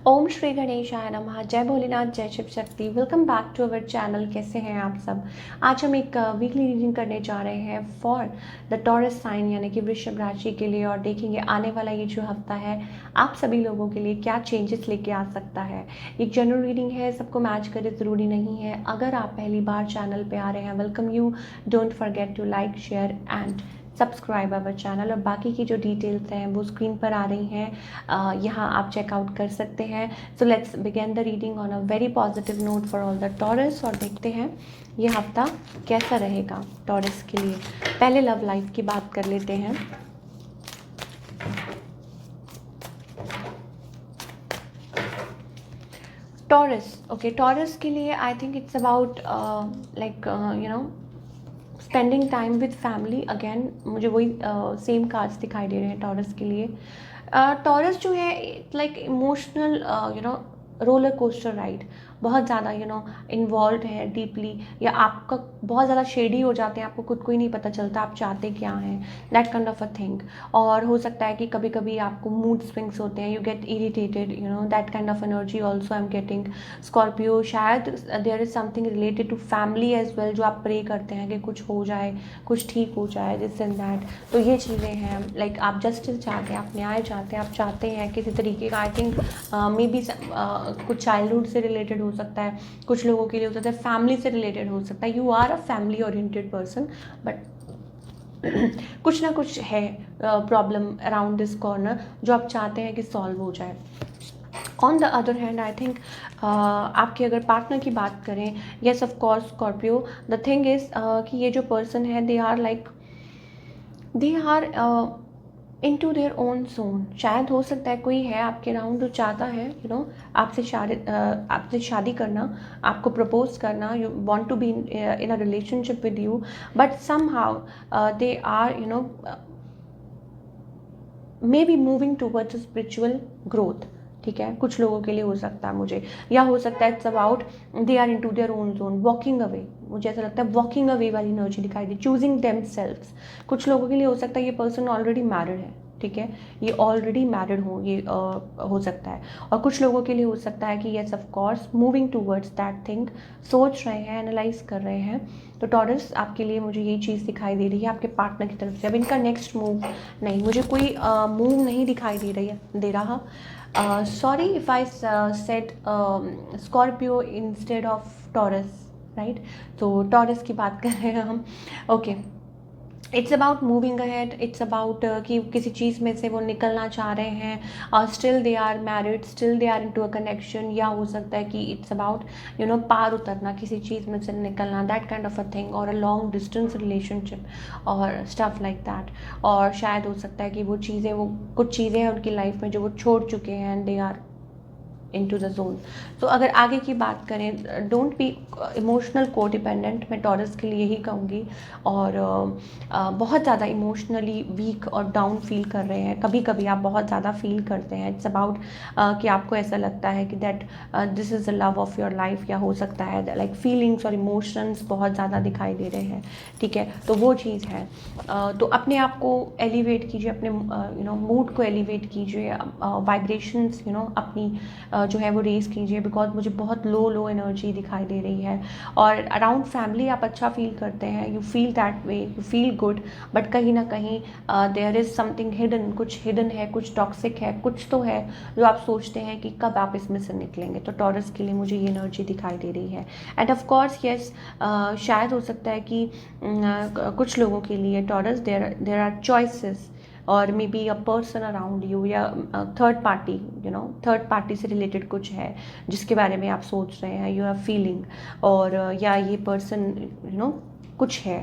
ओम श्री गणेशाय नमः। जय भोलेनाथ, जय Shiv Shakti. Welcome back to our channel. कैसे हैं आप सब? आज हम एक वीकली रीडिंग करने जा रहे हैं फॉर द टॉरस साइन यानी कि वृषभ राशि के लिए, और देखेंगे आने वाला ये जो हफ्ता है आप सभी लोगों के लिए क्या चेंजेस लेके आ सकता है। एक जनरल रीडिंग है, सबको मैच करे ज़रूरी नहीं है। अगर आप पहली बार चैनल पे आ रहे हैं, welcome you. Don't forget to like, share and subscribe our channel. और बाकी की जो डिटेल्स हैं वो स्क्रीन पर आ रही हैं, यहाँ आप चेकआउट कर सकते हैं। So let's begin the reading on a very positive note for all the taurus, और देखते हैं ये हफ्ता कैसा रहेगा टॉरस के लिए। पहले लव लाइफ की बात कर लेते हैं। टॉरस, ओके, टॉरस के लिए आई think it's about like spending time with family. Again मुझे वही सेम कार्ड्स दिखाई दे रहे हैं टॉरस के लिए। टॉरस जो है like emotional roller coaster ride, बहुत ज़्यादा इन्वॉल्व है डीपली, या आपका बहुत ज़्यादा शेडी हो जाते हैं, आपको खुद को ही नहीं पता चलता आप चाहते क्या हैं, that kind of a thing. और हो सकता है कि कभी कभी आपको मूड स्विंग्स होते हैं, you get irritated, that kind of energy also I am getting. Scorpio, शायद there is something related to family as well, जो आप प्रे करते हैं कि कुछ हो जाए, कुछ ठीक हो जाए, दिस एंड दैट। तो ये चीज़ें हैं, लाइक आप जस्टिस चाहते हैं, आप न्याय चाहते हैं, आप चाहते हैं किसी तरीके का। आई थिंक मे बी कुछ चाइल्डहुड से रिलेटेड हो सकता है, कुछ लोगों के लिए हो सकता है फैमिली से रिलेटेड हो सकता है। You are a family oriented person, but कुछ ना कुछ है प्रॉब्लम अराउंड दिस कॉर्नर जो आप चाहते हैं कि सॉल्व हो जाए। On the other hand I think आपके अगर पार्टनर की बात करें, yes of course Scorpio, the thing is कि ये जो पर्सन है they are like they are into their own zone. शायद हो सकता है कोई है आपके अराउंड जो चाहता है आपसे शादी करना, आपको प्रपोज करना, you want to be in a relationship with you, but somehow they are maybe moving towards spiritual growth. ठीक है, कुछ लोगों के लिए हो सकता है मुझे, या हो सकता है it's about they are into their own zone, walking away. मुझे ऐसा लगता है वॉकिंग अवे वाली एनर्जी दिखाई दी, चूजिंग देम सेल्व्स। कुछ लोगों के लिए हो सकता है ये पर्सन ऑलरेडी मैरिड है, ठीक है, ये ऑलरेडी मैरिड हो, ये हो सकता है। और कुछ लोगों के लिए हो सकता है कि yes of course moving towards that thing, सोच रहे हैं, एनालाइज कर रहे हैं। तो टॉरस आपके लिए मुझे यही चीज़ दिखाई दे रही है आपके पार्टनर की तरफ से। अब इनका नेक्स्ट मूव नहीं, मुझे कोई मूव नहीं दिखाई दे रहा। Sorry if I said Scorpio instead of taurus, right. तो टॉरस की बात कर रहे हैं हम, okay. It's about moving ahead, it's about कि किसी चीज़ में से वो निकलना चाह रहे हैं, और still they are married, still they are into a connection. या हो सकता है कि इट्स अबाउट पार उतरना, किसी चीज़ में से निकलना, that kind of a thing, और अ लॉन्ग डिस्टेंस रिलेशनशिप और स्टफ लाइक दैट। और शायद हो सकता है कि वो कुछ चीज़ें हैं उनकी लाइफ में जो वो छोड़ चुके हैं, and they are into the zone. तो अगर आगे की बात करें, don't be emotional codependent, मैं टॉरस के लिए ही कहूँगी। और बहुत ज़्यादा इमोशनली वीक और डाउन फील कर रहे हैं, कभी कभी आप बहुत ज़्यादा फील करते हैं। इट्स अबाउट कि आपको ऐसा लगता है कि that this is the love of your life, या हो सकता है लाइक फीलिंग्स और इमोशंस बहुत ज़्यादा दिखाई दे रहे हैं, ठीक है। तो वो चीज़ है। तो अपने आप को एलिवेट कीजिए, अपने मूड को एलिवेट कीजिए, वाइब्रेशंस अपनी जो है वो रेस कीजिए, बिकॉज मुझे बहुत लो एनर्जी दिखाई दे रही है। और अराउंड फैमिली आप अच्छा फील करते हैं, you feel that way, you feel good, but कहीं ना कहीं देयर इज़ समथिंग हिडन, कुछ हिडन है, कुछ टॉक्सिक है, कुछ तो है जो आप सोचते हैं कि कब आप इसमें से निकलेंगे। तो टॉरस के लिए मुझे ये एनर्जी दिखाई दे रही है। एंड ऑफ कोर्स येस, शायद हो सकता है कि कुछ लोगों के लिए टॉरस देयर आर चॉइसेस, और may be a person around you, या थर्ड पार्टी, थर्ड पार्टी से रिलेटेड कुछ है जिसके बारे में आप सोच रहे हैं, यू आर फीलिंग। और या ये पर्सन कुछ है,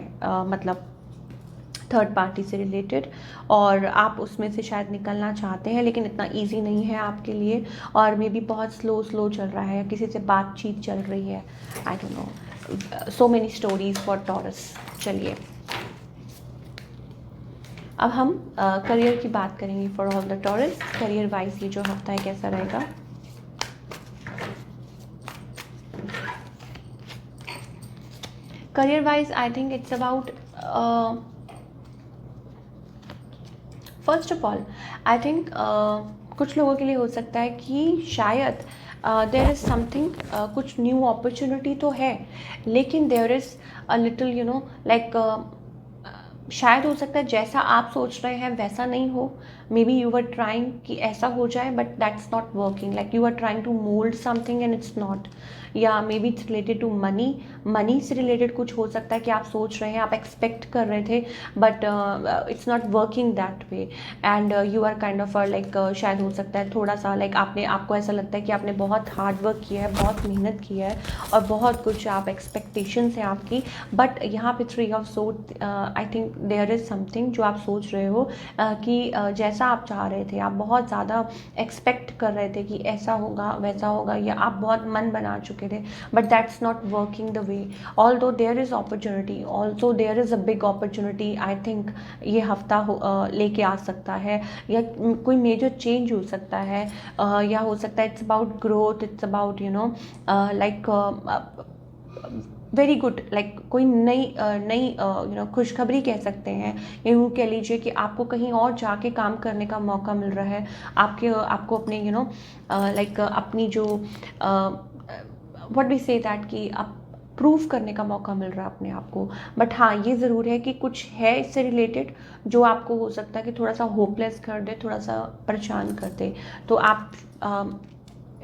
मतलब थर्ड पार्टी से रिलेटेड, और आप उसमें से शायद निकलना चाहते हैं, लेकिन इतना इजी नहीं है आपके लिए, और मे बी बहुत स्लो चल रहा है, किसी से बातचीत चल रही है, I don't know, so many stories for Taurus. चलिए अब हम करियर की बात करेंगे for all the Taurus. Career wise ये जो हफ्ता है कैसा रहेगा। Career wise I think it's about, first of all I think कुछ लोगों के लिए हो सकता है कि शायद देयर इज़ समथिंग, कुछ न्यू अपॉर्चुनिटी तो है, लेकिन there is a little like शायद हो सकता है जैसा आप सोच रहे हैं वैसा नहीं हो। Maybe you are trying कि ऐसा हो जाए, but that's not working, like you are trying to mold something and it's not. या maybe it's related to money, money से रिलेटेड कुछ हो सकता है कि आप सोच रहे हैं, आप एक्सपेक्ट कर रहे थे, but it's not working that way, and you are kind of like शायद हो सकता है थोड़ा सा लाइक आपको ऐसा लगता है कि आपने बहुत हार्ड वर्क किया है, बहुत मेहनत किया है, और बहुत कुछ आप एक्सपेक्टेशंस है आपकी, बट यहाँ पे three of sword, I think there is something जो आप सोच रहे हो कि जैसा आप चाह रहे थे, आप बहुत ज़्यादा एक्सपेक्ट कर रहे थे कि ऐसा होगा वैसा होगा, या आप बहुत मन बना चुके थे, but that's not working the way. Although there is opportunity, also there is a big opportunity, I think ये हफ्ता लेके आ सकता है, या कोई मेजर चेंज हो सकता है, या हो सकता है it's about growth, it's about like very good, like कोई नई खुशखबरी कह सकते हैं, या यूँ कह लीजिए कि आपको कहीं और जाके काम करने का मौका मिल रहा है, आपको अपने लाइक अपनी जो व्हाट वी से दैट कि आप प्रूव करने का मौका मिल रहा है अपने आप को। बट हाँ, ये ज़रूर है कि कुछ है इससे रिलेटेड जो आपको हो सकता है कि थोड़ा सा होपलेस कर दे, थोड़ा सा परेशान कर दे। तो आप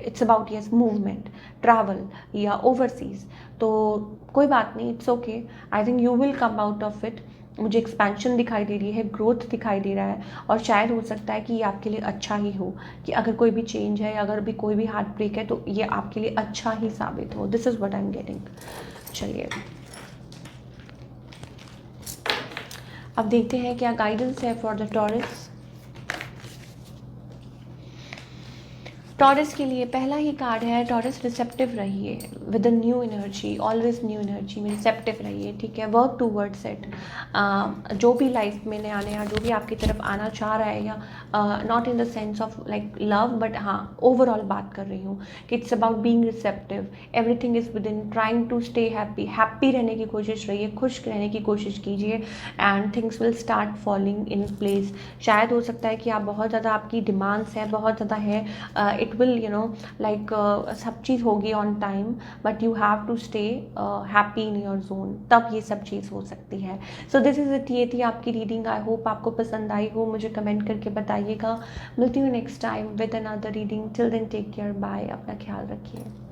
it's about yes movement, travel या ओवरसीज, तो कोई बात नहीं, it's okay, I think you will come out of it. मुझे एक्सपेंशन दिखाई दे रही है, ग्रोथ दिखाई दे रहा है, और शायद हो सकता है कि ये आपके लिए अच्छा ही हो, कि अगर कोई भी चेंज है, अगर भी कोई भी हार्ट ब्रेक है, तो ये आपके लिए अच्छा ही साबित हो। This is what I am getting. चलिए अब देखते हैं क्या गाइडेंस है फॉर द टॉरस। टॉरस के लिए पहला ही कार्ड है, टॉरस रिसेप्टिव रहिए with a new energy, always new energy में रिसेप्टिव रहिए, ठीक है। वर्क टूवर्ड्स इट, जो भी लाइफ में नया नया जो भी आपकी तरफ आना चाह रहा है, या not in the sense of like love, but हाँ ओवरऑल बात कर रही हूँ कि it's about being receptive, everything is with in, trying to stay happy, happy रहने की कोशिश रहिए, खुश रहने की कोशिश कीजिए, and things will start falling in place. शायद हो सकता है कि आप बहुत ज़्यादा, आपकी डिमांड्स है बहुत ज़्यादा है, इट विल लाइक सब चीज़ होगी on time, but you have to stay happy in your zone, तब ये सब चीज़ हो सकती है। सो दिस इज़ इट, ये थी आपकी रीडिंग। आई होप आपको पसंद आई हो, मुझे कमेंट करके बताइएगा। मिलती हूँ next time with another reading. Till then take care, bye, अपना ख्याल रखिए।